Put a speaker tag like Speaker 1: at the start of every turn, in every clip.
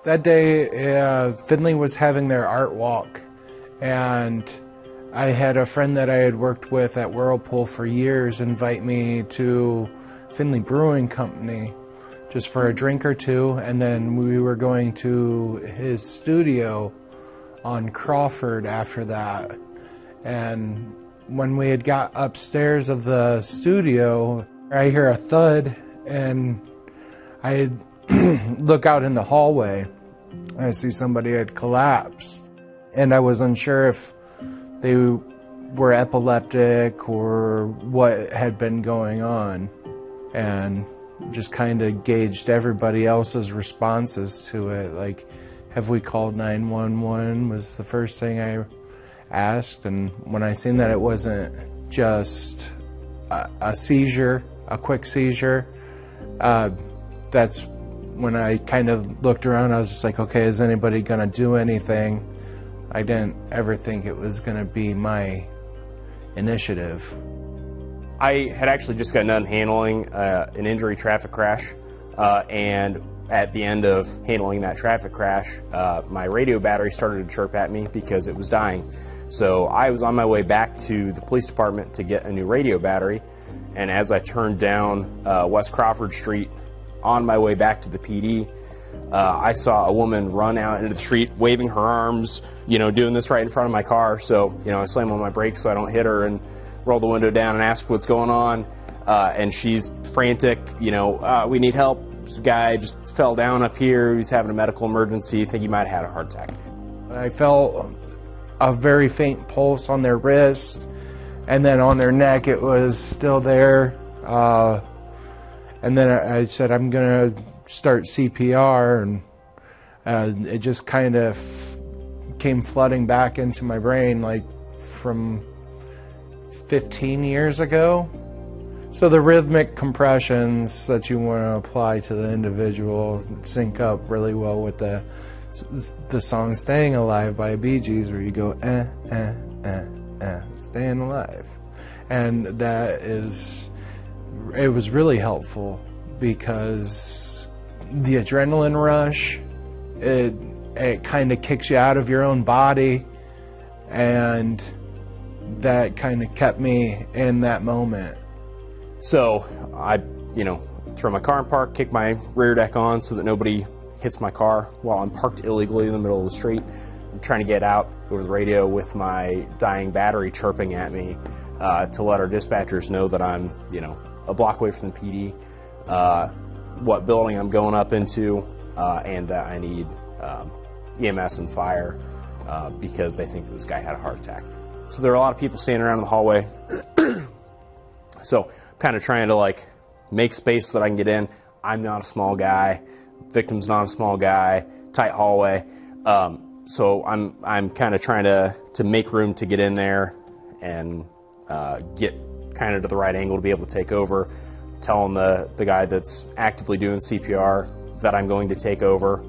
Speaker 1: That day, Findlay was having their art walk, and I had a friend that I had worked with at Whirlpool for years invite me to Findlay Brewing Company just for a drink or two, and then we were going to his studio on Crawford after that. And when we had got upstairs of the studio, I hear a thud, and I look out in the hallway, and I see somebody had collapsed. And I was unsure if they were epileptic or what had been going on, and just kind of gauged everybody else's responses to it. Like, have we called 911 was the first thing I asked. And when I seen that it wasn't just a seizure, a quick seizure, that's when I kind of looked around. I was just like, okay, is anybody gonna do anything? I didn't ever think it was gonna be my initiative.
Speaker 2: I had actually just gotten done handling an injury traffic crash, and at the end of handling that traffic crash, my radio battery started to chirp at me because it was dying. So I was on my way back to the police department to get a new radio battery, and as I turned down West Crawford Street on my way back to the PD, I saw a woman run out into the street waving her arms, doing this right in front of my car. So, I slam on my brakes so I don't hit her and roll the window down and ask what's going on. And she's frantic, we need help. This guy just fell down up here. He's having a medical emergency. I think he might have had a heart attack.
Speaker 1: I felt a very faint pulse on their wrist, and then on their neck it was still there. And then I said, I'm going to start CPR, and it just kind of came flooding back into my brain like from 15 years ago. So the rhythmic compressions that you want to apply to the individual sync up really well with the song Staying Alive by Bee Gees, where you go, staying alive. And it was really helpful because the adrenaline rush, it kind of kicks you out of your own body, and that kind of kept me in that moment.
Speaker 2: So I, throw my car in park, kick my rear deck on so that nobody hits my car while I'm parked illegally in the middle of the street. I'm trying to get out over the radio with my dying battery chirping at me to let our dispatchers know that I'm, a block away from the PD, what building I'm going up into, and that I need EMS and fire because they think that this guy had a heart attack. So there are a lot of people standing around in the hallway. So I'm kind of trying to make space so that I can get in. I'm not a small guy. Victim's not a small guy. Tight hallway. So I'm kind of trying to make room to get in there and get kind of to the right angle to be able to take over. Telling the guy that's actively doing CPR that I'm going to take over,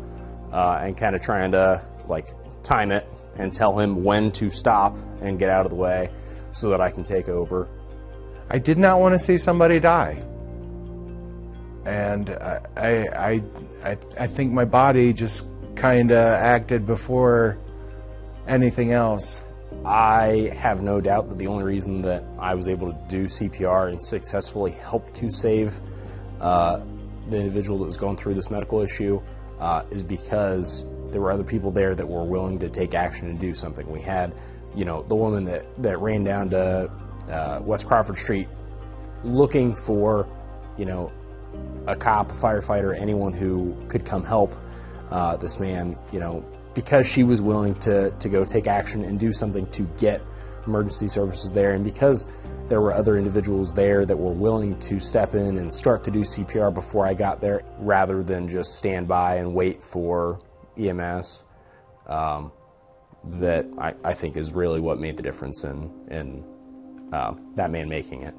Speaker 2: and kind of trying to time it and tell him when to stop and get out of the way so that I can take over.
Speaker 1: I did not want to see somebody die, and I think my body just kind of acted before anything else. I
Speaker 2: have no doubt that the only reason that I was able to do CPR and successfully help to save the individual that was going through this medical issue is because there were other people there that were willing to take action and do something. We had, the woman that ran down to West Crawford Street looking for, a cop, a firefighter, anyone who could come help this man, because she was willing to go take action and do something to get emergency services there, and because there were other individuals there that were willing to step in and start to do CPR before I got there, rather than just stand by and wait for EMS, that I think is really what made the difference in that man making it.